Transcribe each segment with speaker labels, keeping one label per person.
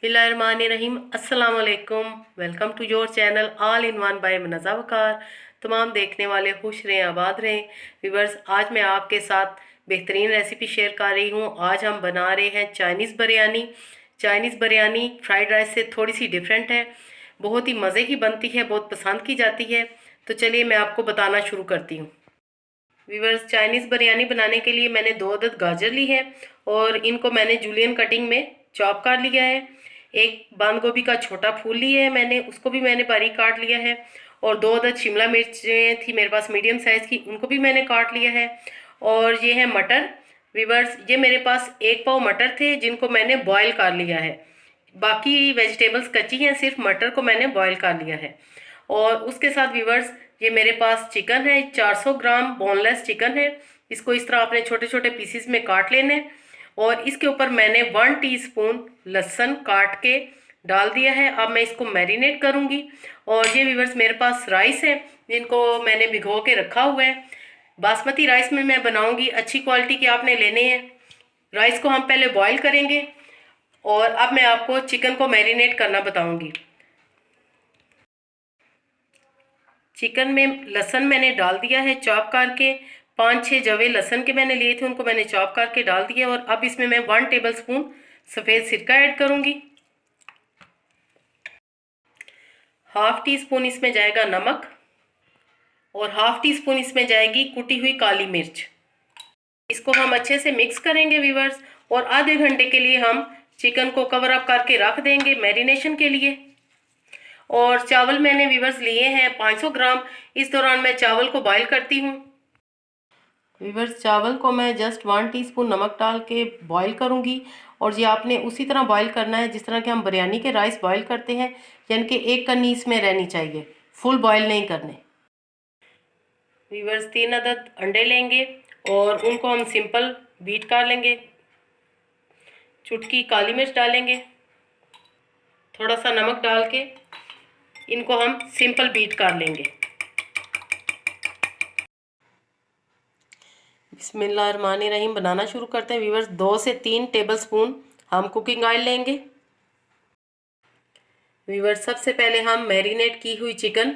Speaker 1: बिस्मिल्लाहिर्रहमानिर्रहीम। अस्सलाम वालेकुम। Welcome to your channel all in one by Munazza Waqar. तमाम देखने वाले खुश रहें, आबाद रहें। व्यूअर्स, आज मैं आपके साथ बेहतरीन रेसिपी शेयर कर रही हूँ। आज हम बना रहे हैं Chinese biryani. Chinese biryani fried rice से थोड़ी सी डिफरेंट है, बहुत ही मज़े की बनती है, बहुत पसंद की जाती है। तो चलिए मैं आपको बताना शुरू करती हूँ। व्यूअर्स, चाइनीज़ बिरयानी बनाने के लिए मैंने 2 अदद गाजर ली है और इनको मैंने जूलियन कटिंग में चॉप कर लिया है। एक बंद गोभी का छोटा फूल लिया है मैंने, उसको भी मैंने बारीक काट लिया है। और 2 अदद शिमला मिर्चें थी मेरे पास मीडियम साइज़ की, उनको भी मैंने काट लिया है। और ये है मटर। व्यूअर्स, ये मेरे पास 1 पाव मटर थे जिनको मैंने बॉयल कर लिया है। बाकी वेजिटेबल्स कच्ची हैं, सिर्फ मटर को मैंने बॉयल कर लिया है। और उसके साथ व्यूअर्स, ये मेरे पास चिकन है, 400 ग्राम बोनलेस चिकन है। इसको इस तरह आपने छोटे छोटे पीसीस में काट लेने। और इसके ऊपर मैंने 1 टीस्पून लहसुन काट के डाल दिया है। अब मैं इसको मैरिनेट करूंगी। और ये व्यूअर्स, मेरे पास राइस है जिनको मैंने भिगो के रखा हुआ है। बासमती राइस में मैं बनाऊंगी, अच्छी क्वालिटी के आपने लेने हैं। राइस को हम पहले बॉईल करेंगे और अब मैं आपको चिकन को मैरिनेट करना बताऊंगी। चिकन में लहसुन मैंने डाल दिया है चॉप करके। 5-6 जवे लहसुन के मैंने लिए थे, उनको मैंने चॉप करके डाल दिया। और अब इसमें मैं 1 टेबलस्पून सफ़ेद सिरका ऐड करूंगी। हाफ टी स्पून इसमें जाएगा नमक और हाफ टी स्पून इसमें जाएगी कुटी हुई काली मिर्च। इसको हम अच्छे से मिक्स करेंगे व्यूअर्स। और आधे घंटे के लिए हम चिकन को कवर अप करके रख देंगे मैरिनेशन के लिए। और चावल मैंने व्यूअर्स लिए हैं 500 ग्राम। इस दौरान मैं चावल को बॉईल करती हूँ। व्यूअर्स, चावल को मैं जस्ट 1 टीस्पून नमक डाल के बॉईल करूँगी। और ये आपने उसी तरह बॉईल करना है जिस तरह के हम बिरयानी के राइस बॉईल करते हैं, यानी कि एक कन्नी इसमें रहनी चाहिए, फुल बॉईल नहीं करने। व्यूअर्स, 3 अदद अंडे लेंगे और उनको हम सिंपल बीट कर लेंगे। चुटकी काली मिर्च डालेंगे, थोड़ा सा नमक डाल के इनको हम सिंपल बीट कर लेंगे। बिस्मिल्लाहिर्रहमानिर्रहीम। बनाना शुरू करते हैं व्यूअर्स। 2 से 3 टेबलस्पून हम कुकिंग ऑयल लेंगे। व्यूअर्स, सबसे पहले हम मैरिनेट की हुई चिकन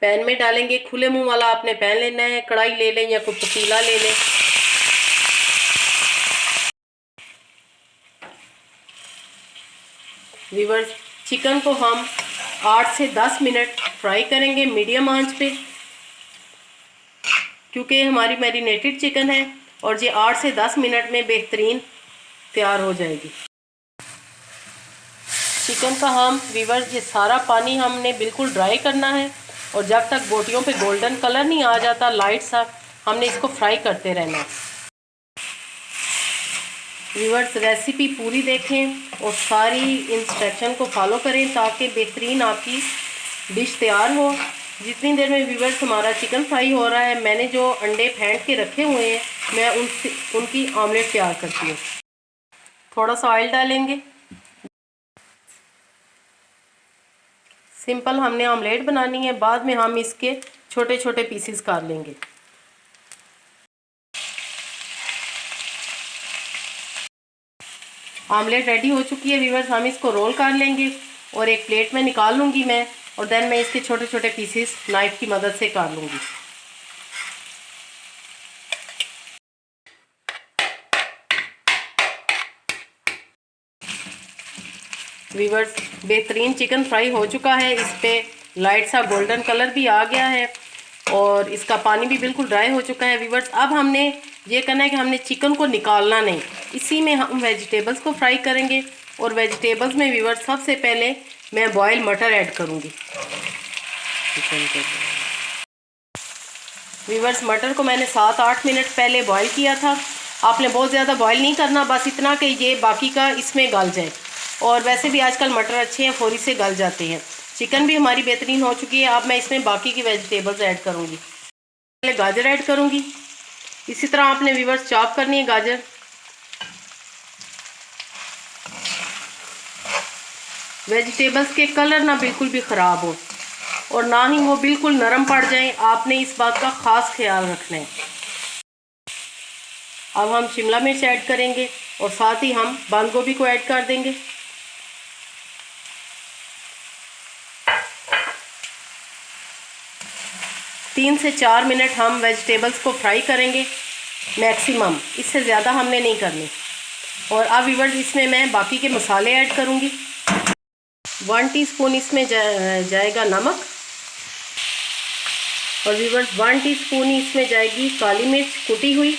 Speaker 1: पैन में डालेंगे। खुले मुंह वाला आपने पैन लेना है, कढ़ाई ले लें या कोई पतीला ले लें। व्यूअर्स, चिकन को हम 8 से 10 मिनट फ्राई करेंगे मीडियम आंच पे, क्योंकि हमारी मैरिनेटेड चिकन है और ये 8 से 10 मिनट में बेहतरीन तैयार हो जाएगी। चिकन का हम व्यूअर्स, ये सारा पानी हमने बिल्कुल ड्राई करना है। और जब तक बोटियों पे गोल्डन कलर नहीं आ जाता लाइट सा, हमने इसको फ्राई करते रहना है। व्यूअर्स, रेसिपी पूरी देखें और सारी इंस्ट्रक्शन को फॉलो करें ताकि बेहतरीन आपकी डिश तैयार हो। जितनी देर में व्यूअर्स हमारा चिकन फ्राई हो रहा है, मैंने जो अंडे फेंट के रखे हुए हैं, मैं उनकी ऑमलेट तैयार करती हूँ। थोड़ा सा ऑयल डालेंगे। सिंपल हमने ऑमलेट बनानी है, बाद में हम इसके छोटे छोटे पीसेस कर लेंगे। ऑमलेट रेडी हो चुकी है व्यूअर्स, हम इसको रोल कर लेंगे और एक प्लेट में निकाल लूँगी मैं। और देन मैं इसके छोटे छोटे पीसेस नाइफ की मदद से काट लूँगी। व्यूअर्स, बेहतरीन चिकन फ्राई हो चुका है। इस पर लाइट सा गोल्डन कलर भी आ गया है और इसका पानी भी बिल्कुल ड्राई हो चुका है। व्यूअर्स, अब हमने ये करना है कि हमने चिकन को निकालना नहीं, इसी में हम वेजिटेबल्स को फ्राई करेंगे। और वेजिटेबल्स में व्यूअर्स, सबसे पहले मैं बॉयल मटर ऐड करूँगी। व्यूअर्स, मटर को मैंने 7-8 मिनट पहले बॉयल किया था। आपने बहुत ज़्यादा बॉयल नहीं करना, बस इतना कि ये बाकी का इसमें गल जाए। और वैसे भी आजकल मटर अच्छे हैं, फौरी से गल जाते हैं। चिकन भी हमारी बेहतरीन हो चुकी है। अब मैं इसमें बाकी की वेजिटेबल्स ऐड करूँगी। पहले गाजर ऐड करूँगी। इसी तरह आपने व्यूअर्स चॉप करनी है गाजर। वेजिटेबल्स के कलर ना बिल्कुल भी ख़राब हो और ना ही वो बिल्कुल नरम पड़ जाएं, आपने इस बात का ख़ास ख्याल रखना है। अब हम शिमला मिर्च ऐड करेंगे और साथ ही हम बंद गोभी को ऐड कर देंगे। 3 से 4 मिनट हम वेजिटेबल्स को फ्राई करेंगे मैक्सिमम, इससे ज़्यादा हमने नहीं करनी। और अब व्यूअर्स इसमें मैं बाकी के मसाले ऐड करूँगी। 1 टीस्पून इसमें जाएगा नमक, और व्यूअर्स 1 टीस्पून इसमें जाएगी काली मिर्च कुटी हुई,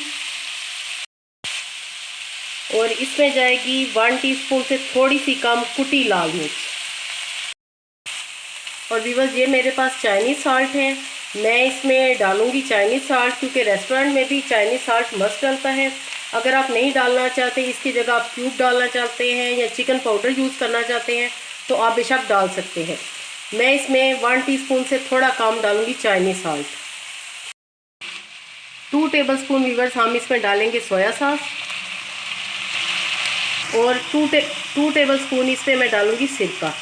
Speaker 1: और इसमें जाएगी 1 टीस्पून से थोड़ी सी कम कुटी लाल मिर्च। और व्यूअर्स ये मेरे पास चाइनीज़ साल्ट है, मैं इसमें डालूंगी चाइनीज़ साल्ट, क्योंकि रेस्टोरेंट में भी चाइनीज़ साल्ट मस्ट डलता है। अगर आप नहीं डालना चाहते, इसकी जगह आप क्यूब डालना चाहते हैं या चिकन पाउडर यूज़ करना चाहते हैं तो आप बेशक डाल सकते हैं। मैं इसमें 1 टीस्पून से थोड़ा कम डालूंगी चाइनीज़ साल्ट। 2 टेबलस्पून व्यूअर्स हम इसमें डालेंगे सोया सॉस, और 2 टेबलस्पून इसमें मैं डालूंगी सिरका।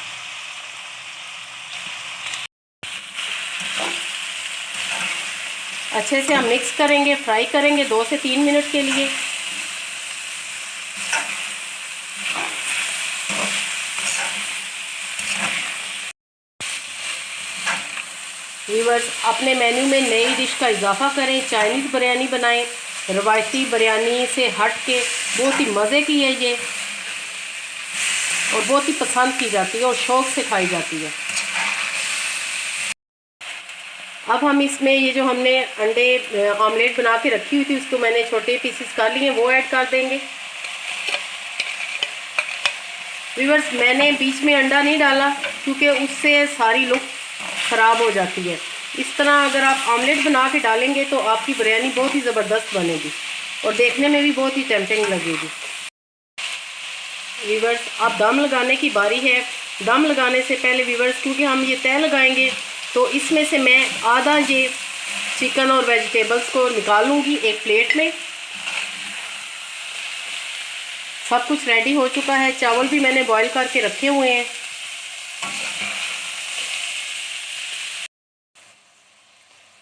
Speaker 1: अच्छे से हम मिक्स करेंगे, फ्राई करेंगे 2 से 3 मिनट के लिए। व्यूअर्स अपने मेन्यू में नई डिश का इजाफा करें, चाइनीज़ बिरयानी बनाएं, रवायती बिरयानी से हट के। बहुत ही मज़े की है ये, और बहुत ही पसंद की जाती है और शौक़ से खाई जाती है। अब हम इसमें ये जो हमने अंडे ऑमलेट बना के रखी हुई थी, उसको मैंने छोटे पीसेस कर लिए, वो ऐड कर देंगे। व्यूअर्स मैंने बीच में अंडा नहीं डाला क्योंकि उससे सारी लुक ख़राब हो जाती है। इस तरह अगर आप ऑमलेट बना के डालेंगे तो आपकी बिरयानी बहुत ही ज़बरदस्त बनेगी और देखने में भी बहुत ही टेम्पटिंग लगेगी। व्यूअर्स अब दम लगाने की बारी है। दम लगाने से पहले व्यूअर्स, क्योंकि हम ये तय लगाएंगे, तो इसमें से मैं आधा ये चिकन और वेजिटेबल्स को निकाल लूँगी एक प्लेट में। सब कुछ रेडी हो चुका है, चावल भी मैंने बॉईल करके रखे हुए हैं।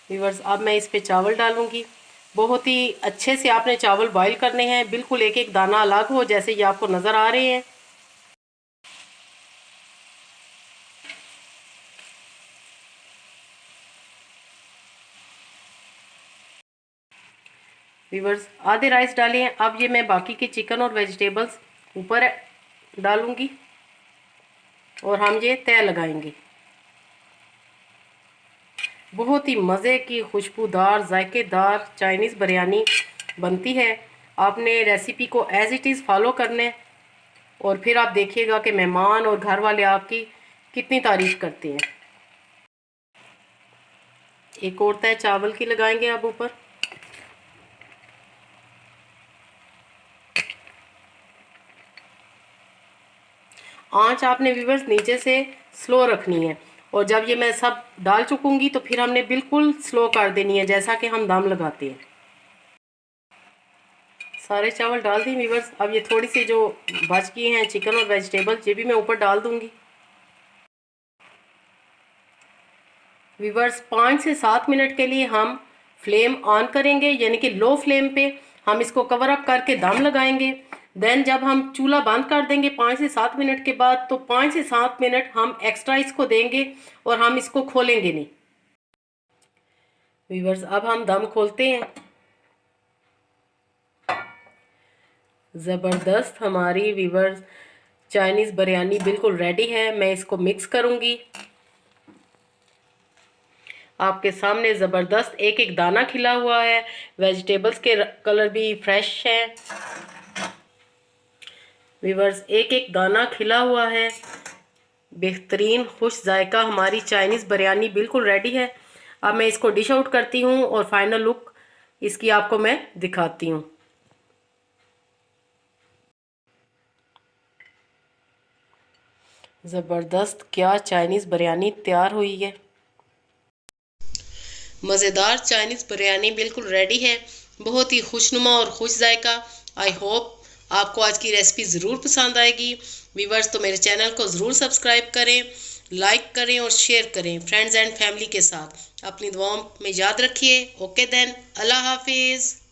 Speaker 1: व्यूअर्स अब मैं इस पे चावल डालूँगी। बहुत ही अच्छे से आपने चावल बॉईल करने हैं, बिल्कुल एक एक दाना अलग हो, जैसे ये आपको नज़र आ रहे हैं। व्यूअर्स आधे राइस डाले हैं। अब ये मैं बाकी के चिकन और वेजिटेबल्स ऊपर डालूंगी और हम ये तय लगाएंगे। बहुत ही मज़े की खुशबूदार जायकेदार चाइनीज़ बिरयानी बनती है। आपने रेसिपी को एज़ इट इज़ फॉलो करना है और फिर आप देखिएगा कि मेहमान और घर वाले आपकी कितनी तारीफ़ करते हैं। एक और तय चावल की लगाएंगे अब ऊपर। आंच आपने व्यूअर्स नीचे से स्लो रखनी है, और जब ये मैं सब डाल चुकूंगी तो फिर हमने बिल्कुल स्लो कर देनी है, जैसा कि हम दम लगाते हैं। सारे चावल डाल दी व्यूअर्स। अब ये थोड़ी सी जो बच गई हैं चिकन और वेजिटेबल, ये भी मैं ऊपर डाल दूंगी। व्यूअर्स 5 से 7 मिनट के लिए हम फ्लेम ऑन करेंगे, यानी कि लो फ्लेम पे हम इसको कवर अप करके दम लगाएंगे। देन जब हम चूल्हा बंद कर देंगे 5 से 7 मिनट के बाद, तो 5 से 7 मिनट हम एक्स्ट्रा इसको देंगे और हम इसको खोलेंगे नहीं। व्यूअर्स अब हम दम खोलते हैं। ज़बरदस्त हमारी व्यूअर्स चाइनीज़ बिरयानी बिल्कुल रेडी है। मैं इसको मिक्स करूँगी। आपके सामने ज़बरदस्त एक एक दाना खिला हुआ है, वेजिटेबल्स के कलर भी फ्रेश हैं। व्यूअर्स एक एक दाना खिला हुआ है। बेहतरीन खुश जायका हमारी चाइनीज़ बिरयानी बिल्कुल रेडी है। अब मैं इसको डिश आउट करती हूँ और फाइनल लुक इसकी आपको मैं दिखाती हूँ। ज़बरदस्त क्या चाइनीज़ बिरयानी तैयार हुई है। मज़ेदार चाइनीज़ बिरयानी बिल्कुल रेडी है, बहुत ही खुशनुमा और खुश जायका। आई होप आपको आज की रेसिपी ज़रूर पसंद आएगी। व्यूअर्स तो मेरे चैनल को ज़रूर सब्सक्राइब करें, लाइक करें और शेयर करें फ्रेंड्स एंड फैमिली के साथ। अपनी दुआओं में याद रखिए। ओके देन, अल्लाह हाफिज़।